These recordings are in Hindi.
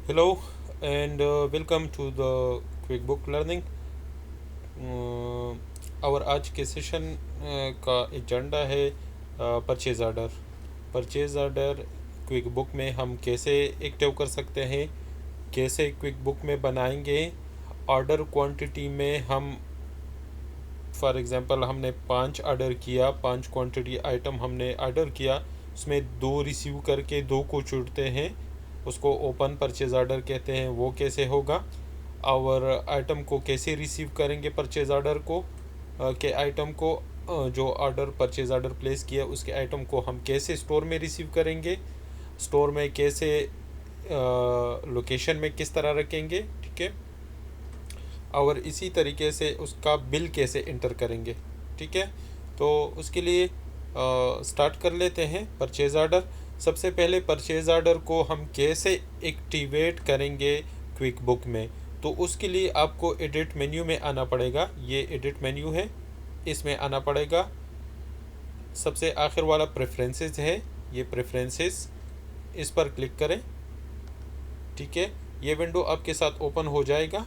Hello and welcome to the QuickBook Learning. और आज के सेशन का एजेंडा है purchase order. Purchase order quick book में हम कैसे एक्टिव कर सकते हैं, कैसे क्विक बुक में बनाएंगे। ऑर्डर क्वांटिटी में हम फॉर एग्ज़ाम्पल हमने 5 ऑर्डर किया, 5 क्वांटिटी आइटम हमने ऑर्डर किया, उसमें 2 रिसीव करके 2 को छूटते हैं, उसको ओपन परचेज़ ऑर्डर कहते हैं। वो कैसे होगा और आइटम को कैसे रिसीव करेंगे परचेज़ ऑर्डर को के आइटम को जो ऑर्डर परचेज़ ऑर्डर प्लेस किया उसके आइटम को हम कैसे स्टोर में रिसीव करेंगे, स्टोर में कैसे लोकेशन में किस तरह रखेंगे, ठीक है। और इसी तरीके से उसका बिल कैसे इंटर करेंगे, ठीक है। तो उसके लिए स्टार्ट कर लेते हैं परचेज़ ऑर्डर। सबसे पहले परचेज़ ऑर्डर को हम कैसे एक्टिवेट करेंगे क्विक बुक में, तो उसके लिए आपको एडिट मेन्यू में आना पड़ेगा। ये एडिट मेन्यू है, इसमें आना पड़ेगा। सबसे आखिर वाला प्रेफरेंसेस है, ये प्रेफरेंसेस, इस पर क्लिक करें, ठीक है। ये विंडो आपके साथ ओपन हो जाएगा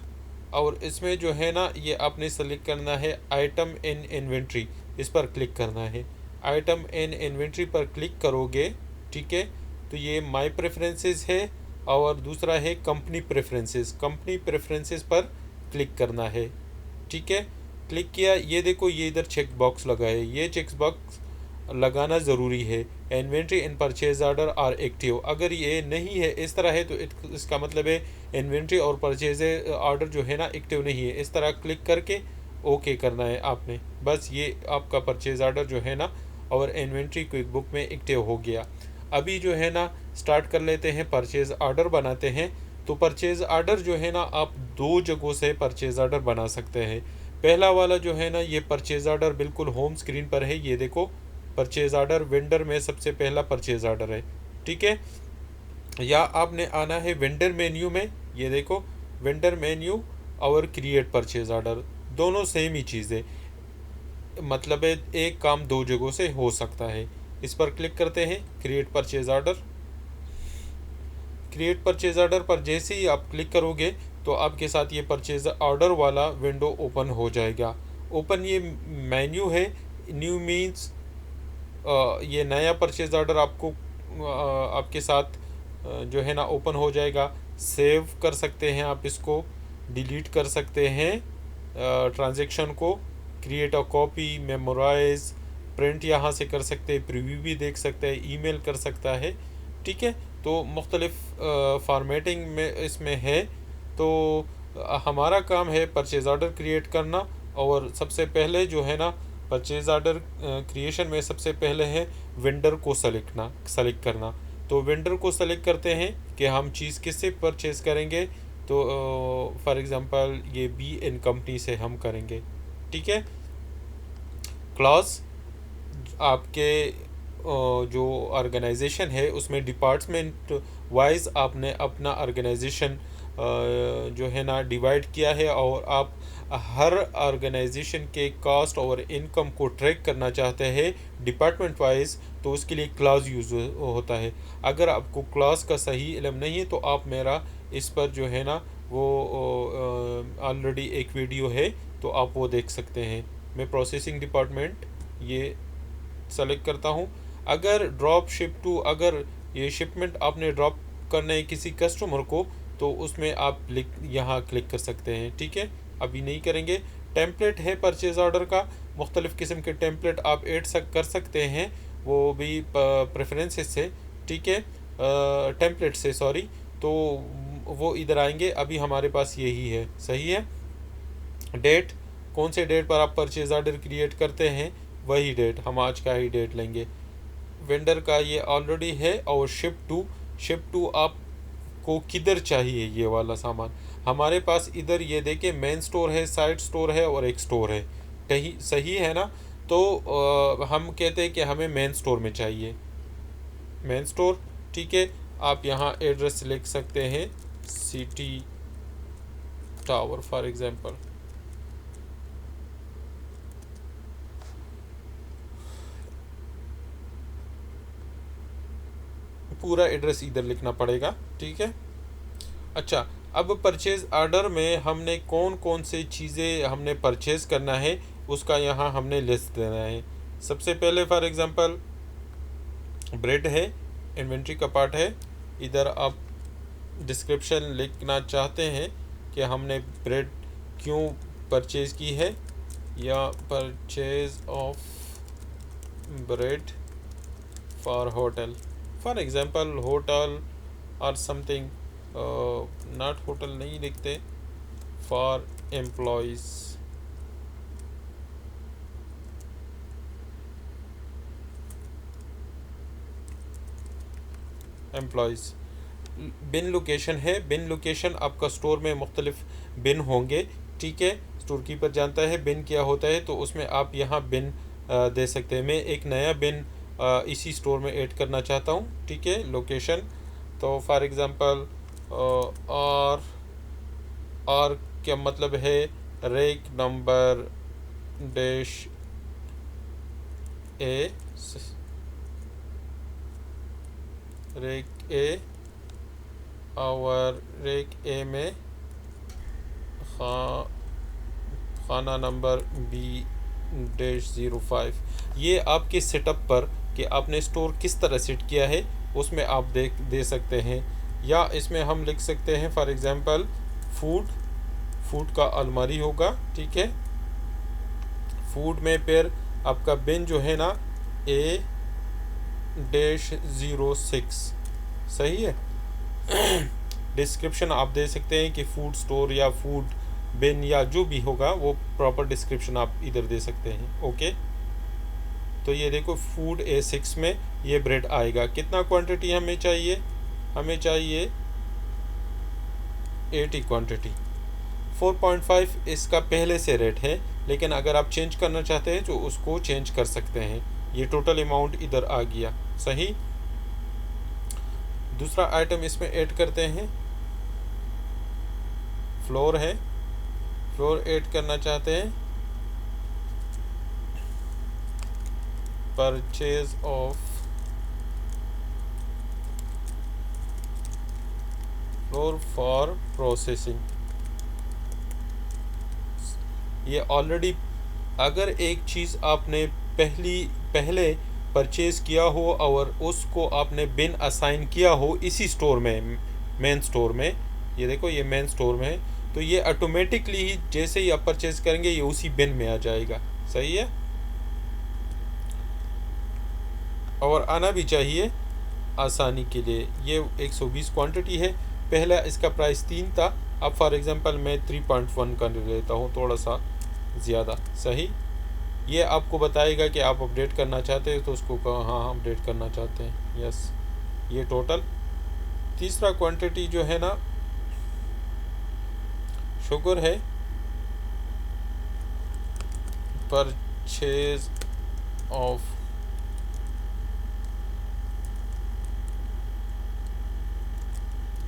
और इसमें जो है ना, ये आपने सेलेक्ट करना है आइटम इन इन्वेंट्री, इस पर क्लिक करना है। आइटम इन इन्वेंट्री पर क्लिक करोगे, ठीक है, तो ये माय प्रेफरेंसेस है और दूसरा है कंपनी प्रेफरेंसेस। कंपनी प्रेफरेंसेस पर क्लिक करना है, ठीक है। क्लिक किया, ये देखो ये इधर चेक बॉक्स लगा है, ये चेक बॉक्स लगाना ज़रूरी है। Inventory in purchase order are active, अगर ये नहीं है, इस तरह है, तो इसका मतलब है इन्वेंट्री और परचेज ऑर्डर जो है ना एक्टिव नहीं है। इस तरह क्लिक करके ओके करना है आपने। बस ये आपका परचेज ऑर्डर जो है ना और इन्वेंट्री क्विक बुक में एक्टिव हो गया। अभी जो है ना स्टार्ट कर लेते हैं, परचेज ऑर्डर बनाते हैं। तो परचेज ऑर्डर जो है ना आप 2 जगहों से परचेज ऑर्डर बना सकते हैं। पहला वाला जो है ना, ये परचेज ऑर्डर बिल्कुल होम स्क्रीन पर है, ये देखो परचेज ऑर्डर वेंडर में सबसे पहला परचेज ऑर्डर है, ठीक है। या आपने आना है वेंडर मेन्यू में, ये देखो वेंडर मेन्यू और क्रिएट परचेज ऑर्डर, दोनों सेम ही चीज़ है। मतलब है एक काम 2 जगहों से हो सकता है। इस पर क्लिक करते हैं, create purchase order. Create purchase order पर जैसे ही आप क्लिक करोगे तो आपके साथ ये परचेज ऑर्डर वाला विंडो ओपन हो जाएगा। ओपन ये मेन्यू है, न्यू मीन्स ये नया परचेज ऑर्डर आपको आपके साथ जो है ना ओपन हो जाएगा। सेव कर सकते हैं आप इसको, डिलीट कर सकते हैं ट्रांजैक्शन को, create a copy, memorize, print यहाँ से कर सकते हैं, प्रीव्यू भी देख सकते हैं, ईमेल कर सकता है, ठीक है। तो मुख्तलिफ फॉर्मेटिंग में इसमें है। तो हमारा काम है परचेज ऑर्डर क्रिएट करना। और सबसे पहले जो है ना परचेज ऑर्डर क्रिएशन में सबसे पहले है वेंडर को सेलेक्ट करना। तो वेंडर को सेलेक्ट करते हैं कि हम चीज़ किससे परचेज़ करेंगे। तो फॉर एग्ज़ाम्पल ये बी इन कंपनी से हम करेंगे, ठीक है। क्लॉज आपके जो ऑर्गेनाइजेशन है उसमें डिपार्टमेंट वाइज आपने अपना ऑर्गेनाइजेशन जो है ना डिवाइड किया है और आप हर ऑर्गेनाइजेशन के कॉस्ट और इनकम को ट्रैक करना चाहते हैं डिपार्टमेंट वाइज, तो उसके लिए क्लास यूज़ होता है। अगर आपको क्लास का सही इल्म नहीं है तो आप मेरा इस पर जो है ना वो ऑलरेडी एक वीडियो है, तो आप वो देख सकते हैं। मैं प्रोसेसिंग डिपार्टमेंट ये सेलेक्ट करता हूँ। अगर ड्रॉप शिप टू, अगर ये शिपमेंट आपने ड्रॉप करना है किसी कस्टमर को, तो उसमें आप यहाँ क्लिक कर सकते हैं, ठीक है। अभी नहीं करेंगे। टेम्पलेट है परचेज ऑर्डर का, मुख्तलिफ़ किस्म के टेम्पलेट आप ऐड कर सकते हैं, वो भी प्रेफरेंसेस से, ठीक है, टेम्पलेट से, सॉरी। तो वो इधर आएंगे, अभी हमारे पास यही है, सही है। डेट, कौन से डेट पर आप परचेज ऑर्डर क्रिएट करते हैं वही डेट, हम आज का ही डेट लेंगे। वेंडर का ये ऑलरेडी है। और शिप टू आपको किधर चाहिए ये वाला सामान। हमारे पास इधर ये देखिए मेन स्टोर है, साइड स्टोर है और एक स्टोर है, कहीं सही है ना। तो हम कहते हैं कि हमें मेन स्टोर में चाहिए, मेन स्टोर, ठीक है। आप यहाँ एड्रेस लिख सकते हैं, सिटी टावर फॉर एग्जांपल। पूरा एड्रेस इधर लिखना पड़ेगा, ठीक है। अच्छा, अब परचेज़ ऑर्डर में हमने कौन कौन सी चीज़ें हमने परचेज़ करना है उसका यहाँ हमने लिस्ट देना है। सबसे पहले फॉर एग्ज़ाम्पल ब्रेड है, इन्वेंट्री का पार्ट है। इधर आप डिस्क्रिप्शन लिखना चाहते हैं कि हमने ब्रेड क्यों परचेज़ की है, या purchase of bread for hotel, for example hotel और समथिंग, नॉट होटल नहीं लिखते, for employees. Employees bin location है, बिन लोकेशन आपका स्टोर में मुख्तलिफ बिन होंगे, ठीक है। स्टोर कीपर जानता है बिन क्या होता है, तो उसमें आप यहाँ बिन दे सकते हैं। मैं एक नया बिन इसी स्टोर में ऐड करना चाहता हूँ, ठीक है। लोकेशन तो फॉर एग्ज़ाम्पल और क्या मतलब है, रेक नंबर डैश ए, रेक ए और रेक ए में खाना नंबर बी डैश 05। ये आपके सेटअप पर कि आपने स्टोर किस तरह सेट किया है उसमें आप दे सकते हैं। या इसमें हम लिख सकते हैं फॉर एग्ज़ाम्पल फूड का अलमारी होगा, ठीक है। फूड में फिर आपका बिन जो है ना ए डैश 06, सही है। डिस्क्रिप्शन आप दे सकते हैं कि फूड स्टोर या फूड बिन या जो भी होगा वो प्रॉपर डिस्क्रिप्शन आप इधर दे सकते हैं, ओके। तो ये देखो फूड A6 में ये ब्रेड आएगा। कितना क्वांटिटी हमें चाहिए, हमें चाहिए 80 क्वांटिटी। 4.5 इसका पहले से रेट है, लेकिन अगर आप चेंज करना चाहते हैं तो उसको चेंज कर सकते हैं। ये टोटल अमाउंट इधर आ गया, सही। दूसरा आइटम इसमें ऐड करते हैं, फ्लोर है। फ्लोर ऐड करना चाहते हैं, purchase of floor for processing. ये ऑलरेडी अगर एक चीज़ आपने पहले परचेज़ किया हो और उसको आपने बिन असाइन किया हो इसी स्टोर में, मेन स्टोर में, ये देखो ये मेन स्टोर में है, तो ये ऑटोमेटिकली ही जैसे ही आप परचेज़ करेंगे ये उसी बिन में आ जाएगा, सही है। और आना भी चाहिए आसानी के लिए। ये 120 क्वांटिटी है। पहला इसका प्राइस 3 था, अब फॉर एग्ज़ाम्पल मैं 3.1 का लेता हूँ, थोड़ा सा ज़्यादा, सही। ये आपको बताएगा कि आप अपडेट करना चाहते हैं तो उसको कहो हाँ अपडेट करना चाहते हैं, यस। ये टोटल। तीसरा क्वांटिटी जो है ना शुगर है, परचेज ऑफ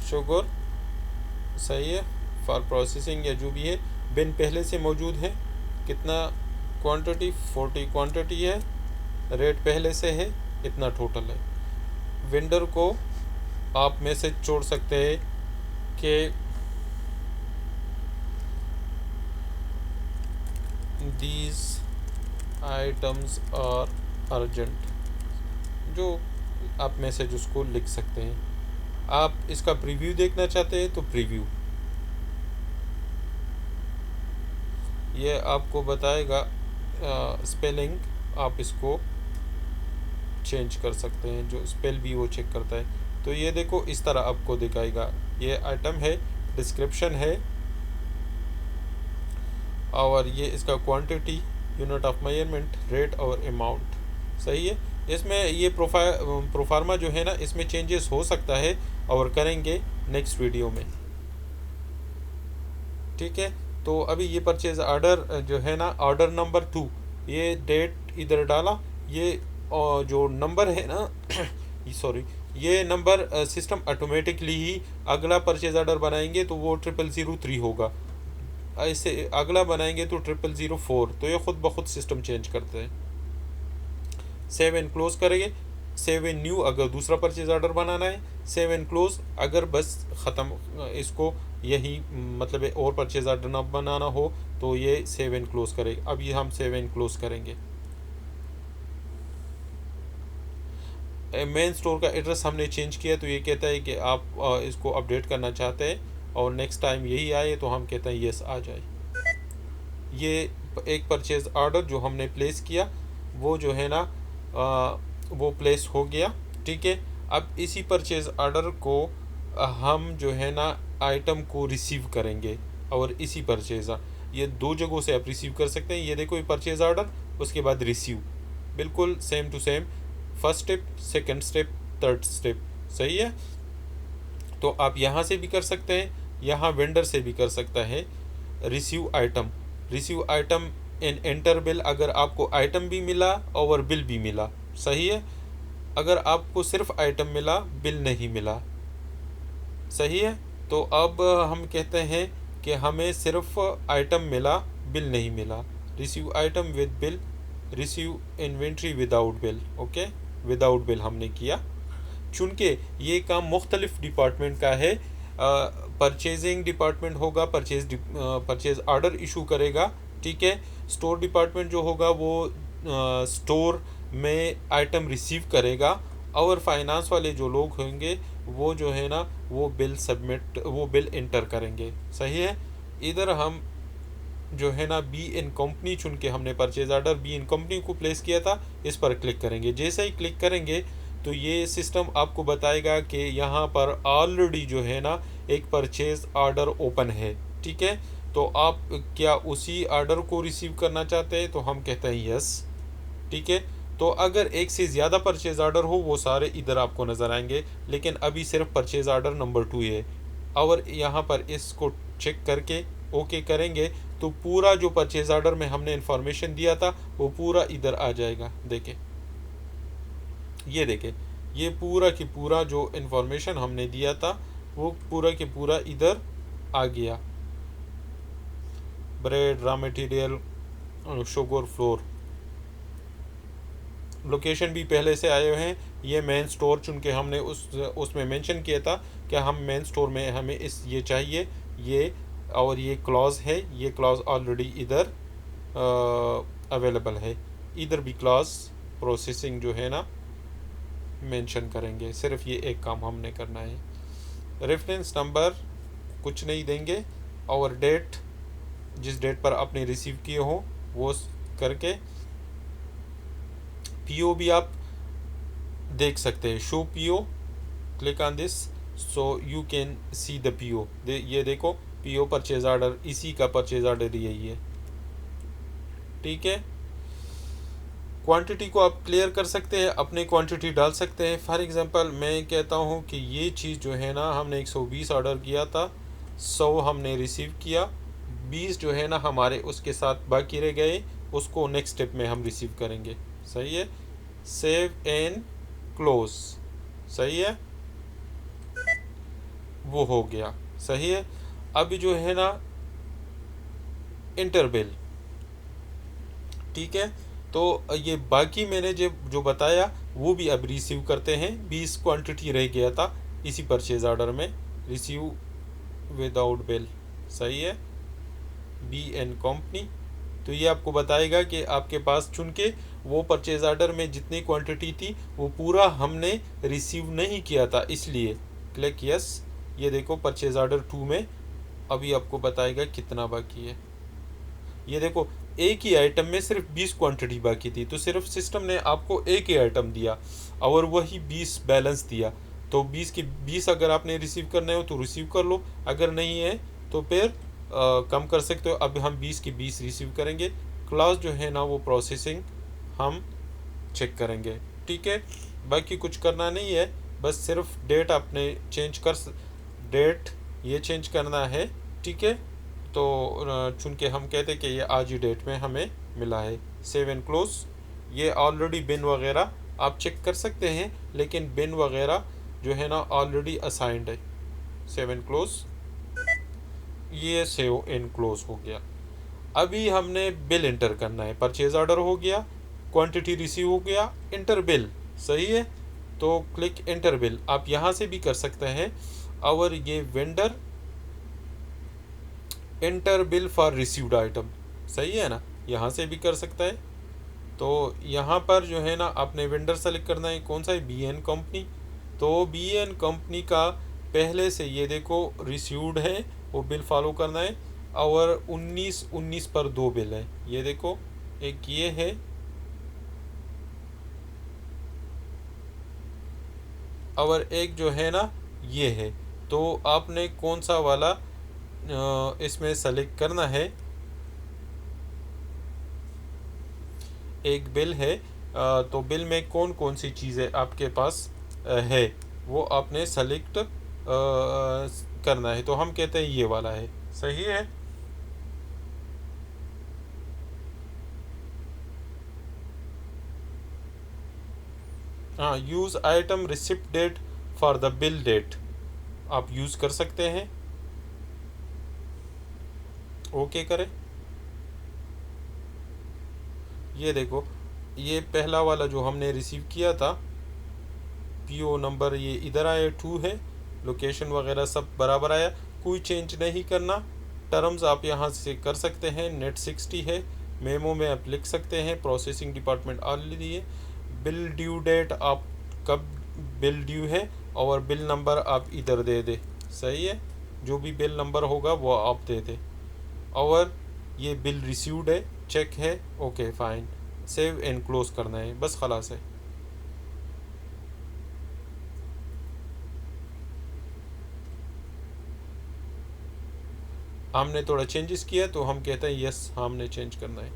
शुगर, सही है, फॉर प्रोसेसिंग या जो भी है। बिन पहले से मौजूद है। कितना क्वांटिटी, 40 क्वांटिटी है। रेट पहले से है, इतना टोटल है। वेंडर को आप मैसेज छोड़ सकते हैं कि दीज आइटम्स आर अर्जेंट, जो आप मैसेज उसको लिख सकते हैं। आप इसका प्रीव्यू देखना चाहते हैं तो प्रीव्यू, ये आपको बताएगा स्पेलिंग, आप इसको चेंज कर सकते हैं, जो स्पेल भी वो चेक करता है। तो ये देखो इस तरह आपको दिखाएगा। ये आइटम है, डिस्क्रिप्शन है, और ये इसका quantity, unit of measurement, rate और अमाउंट, सही है। इसमें ये प्रोफार्मा जो है ना, इसमें चेंजेस हो सकता है और करेंगे नेक्स्ट वीडियो में, ठीक है। तो अभी ये परचेज ऑर्डर जो है ना, ऑर्डर नंबर 2, ये डेट इधर डाला, ये जो नंबर है ना सॉरी, ये नंबर सिस्टम ऑटोमेटिकली ही अगला परचेज ऑर्डर बनाएंगे तो वो 0003 होगा, ऐसे अगला बनाएंगे तो 0004, तो ये खुद ब खुद सिस्टम चेंज करते हैं। सेव एंड क्लोज करेंगे, सेव एंड न्यू अगर दूसरा परचेज ऑर्डर बनाना है, सेव एंड क्लोज। अगर बस ख़त्म इसको यही मतलब है और परचेज आर्डर ना बनाना हो तो ये सेव एंड क्लोज करेगा। अब ये हम सेव एंड क्लोज करेंगे। मेन स्टोर का एड्रेस हमने चेंज किया तो ये कहता है कि आप इसको अपडेट करना चाहते हैं और नेक्स्ट टाइम यही आए तो हम कहते हैं यस आ जाए। ये एक परचेज ऑर्डर जो हमने प्लेस किया वो जो है ना वो प्लेस हो गया। ठीक है, अब इसी परचेज ऑर्डर को हम जो है ना आइटम को रिसीव करेंगे और इसी परचेज ये दो जगहों से आप रिसीव कर सकते हैं। ये देखो ये परचेज ऑर्डर, उसके बाद रिसीव, बिल्कुल same to same, first step, second step, third step. सही है, तो आप यहाँ से भी कर सकते हैं, यहाँ वेंडर से भी कर सकता है। रिसीव आइटम इन एंटर बिल, अगर आपको आइटम भी मिला और बिल भी मिला। सही है, अगर आपको सिर्फ आइटम मिला बिल नहीं मिला। सही है, तो अब हम कहते हैं कि हमें सिर्फ आइटम मिला बिल नहीं मिला। Receive item with bill, receive inventory without bill. Okay, without bill हमने किया। चूँकि ये काम मुख्तलिफ डिपार्टमेंट का है, परचेजिंग डिपार्टमेंट होगा परचेज ऑर्डर इशू करेगा। ठीक है, स्टोर डिपार्टमेंट जो होगा वो स्टोर में आइटम रिसीव करेगा और फाइनेंस वाले जो लोग होंगे वो जो है ना वो बिल इंटर करेंगे। सही है, इधर हम जो है ना बी इन कंपनी चुन के हमने purchase order be in company को प्लेस किया था, इस पर क्लिक करेंगे। जैसे ही क्लिक करेंगे तो ये सिस्टम आपको बताएगा कि यहाँ पर ऑलरेडी जो है ना एक परचेज ऑर्डर ओपन है। ठीक है, तो आप क्या उसी ऑर्डर को रिसीव करना चाहते हैं, तो हम कहते हैं यस। ठीक है, तो अगर एक से ज़्यादा परचेज ऑर्डर हो वो सारे इधर आपको नज़र आएंगे, लेकिन अभी सिर्फ परचेज ऑर्डर नंबर 2 है। और यहाँ पर इसको चेक करके ओके करेंगे तो पूरा जो परचेज ऑर्डर में हमने इंफॉर्मेशन दिया था वो पूरा इधर आ जाएगा। देखें, ये देखें, ये पूरा की पूरा जो इंफॉर्मेशन हमने दिया था वो पूरा के पूरा इधर आ गया। Bread, raw material, sugar, floor, location भी पहले से आए हुए हैं। ये मेन स्टोर चुन के हमने उसमें मेंशन किया था कि हम मेन स्टोर में हमें ये चाहिए, ये और ये क्लॉज है, ये क्लॉज ऑलरेडी इधर अवेलेबल है। इधर भी क्लॉज प्रोसेसिंग जो है ना मेंशन करेंगे। सिर्फ ये एक काम हमने करना है। रेफरेंस नंबर कुछ नहीं देंगे और डेट, जिस डेट पर आपने रिसीव किए हो वो करके। पीओ भी आप देख सकते हैं, show PO, click on this so you can see the PO. ये देखो पीओ परचेज ऑर्डर, इसी का परचेज ऑर्डर यही है। ठीक है, क्वांटिटी को आप क्लियर कर सकते हैं, अपनी क्वांटिटी डाल सकते हैं। फॉर एग्जांपल मैं कहता हूं कि ये चीज़ जो है ना हमने 120 ऑर्डर किया था, 100 हमने रिसीव किया, 20 जो है ना हमारे उसके साथ बाकी रह गए, उसको नेक्स्ट स्टेप में हम रिसीव करेंगे। सही है, सेव एंड क्लोज। सही है, वो हो गया। सही है, अब जो है ना इंटर बिल। ठीक है, तो ये बाकी मैंने जो बताया वो भी अब रिसीव करते हैं। 20 क्वांटिटी रह गया था इसी परचेज ऑर्डर में, रिसीव विदाउट बिल। सही है, बी एन कंपनी, तो ये आपको बताएगा कि आपके पास चुन के वो परचेज ऑर्डर में जितनी क्वांटिटी थी वो पूरा हमने रिसीव नहीं किया था, इसलिए क्लिक यस। ये देखो परचेज ऑर्डर 2 में अभी आपको बताएगा कितना बाकी है। ये देखो एक ही आइटम में सिर्फ 20 क्वांटिटी बाकी थी, तो सिर्फ सिस्टम ने आपको एक ही आइटम दिया और वही 20 बैलेंस दिया। तो 20 के 20 अगर आपने रिसीव करने हो तो रिसीव कर लो, अगर नहीं है तो फिर कम कर सकते हो। अब हम 20 के 20 रिसीव करेंगे। क्लॉज जो है ना वो प्रोसेसिंग हम चेक करेंगे। ठीक है, बाकी कुछ करना नहीं है, बस सिर्फ डेट आपने डेट ये चेंज करना है। ठीक है, तो चूँकि के हम कहते कि ये आज ही डेट में हमें मिला है। सेव एंड क्लोज, ये ऑलरेडी बिन वगैरह आप चेक कर सकते हैं, लेकिन बिन वगैरह जो है ना ऑलरेडी असाइंड है। सेव एंड क्लोज, ये सेव एंड क्लोज हो गया। अभी हमने बिल इंटर करना है। परचेज ऑर्डर हो गया, क्वांटिटी रिसीव हो गया, इंटर बिल। सही है, तो क्लिक एंटर बिल, आप यहाँ से भी कर सकते हैं। और ये vendor enter bill for received item, सही है ना, यहाँ से भी कर सकता है। तो यहाँ पर जो है ना आपने वेंडर सेलेक्ट करना है, कौन सा है, BN कंपनी। तो BN कंपनी का पहले से ये देखो रिसीव्ड है, वो बिल फॉलो करना है। और 19 पर 2 बिल है, ये देखो, एक ये है और एक जो है ना ये है। तो आपने कौन सा वाला इसमें सेलेक्ट करना है। एक बिल है, तो बिल में कौन कौन सी चीज़ें आपके पास है वो आपने सेलेक्ट करना है। तो हम कहते हैं ये वाला है, सही है। हाँ, use item receipt date for the bill date, आप यूज़ कर सकते हैं। ओके करें। ये देखो, ये पहला वाला जो हमने रिसीव किया था, PO नंबर ये इधर आया 2 है, लोकेशन वगैरह सब बराबर आया, कोई चेंज नहीं करना। टर्म्स आप यहाँ से कर सकते हैं, नेट 60 है, मेमो में आप लिख सकते हैं, प्रोसेसिंग डिपार्टमेंट ऑलरेडी है। बिल ड्यू डेट आप कब बिल ड्यू है, और बिल नंबर आप इधर दे दे, सही है, जो भी बिल नंबर होगा वो आप दे दे। और ये बिल रिसीव्ड है, चेक है, okay fine, save and close करना है, बस खलास है। हमने थोड़ा चेंजेस किया तो हम कहते हैं यस, हमने चेंज करना है,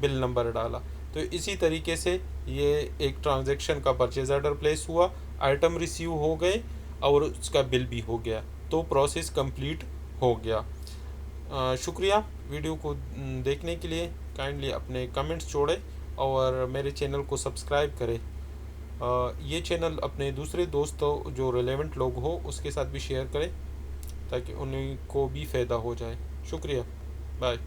बिल नंबर डाला। तो इसी तरीके से ये एक ट्रांजैक्शन का परचेज ऑर्डर प्लेस हुआ, आइटम रिसीव हो गए और उसका बिल भी हो गया, तो प्रोसेस कंप्लीट हो गया। शुक्रिया वीडियो को देखने के लिए। काइंडली अपने कमेंट्स छोड़ें और मेरे चैनल को सब्सक्राइब करें। ये चैनल अपने दूसरे दोस्तों जो रिलेवेंट लोग हो उसके साथ भी शेयर करें ताकि उन्हीं को भी फ़ायदा हो जाए। शुक्रिया, बाय।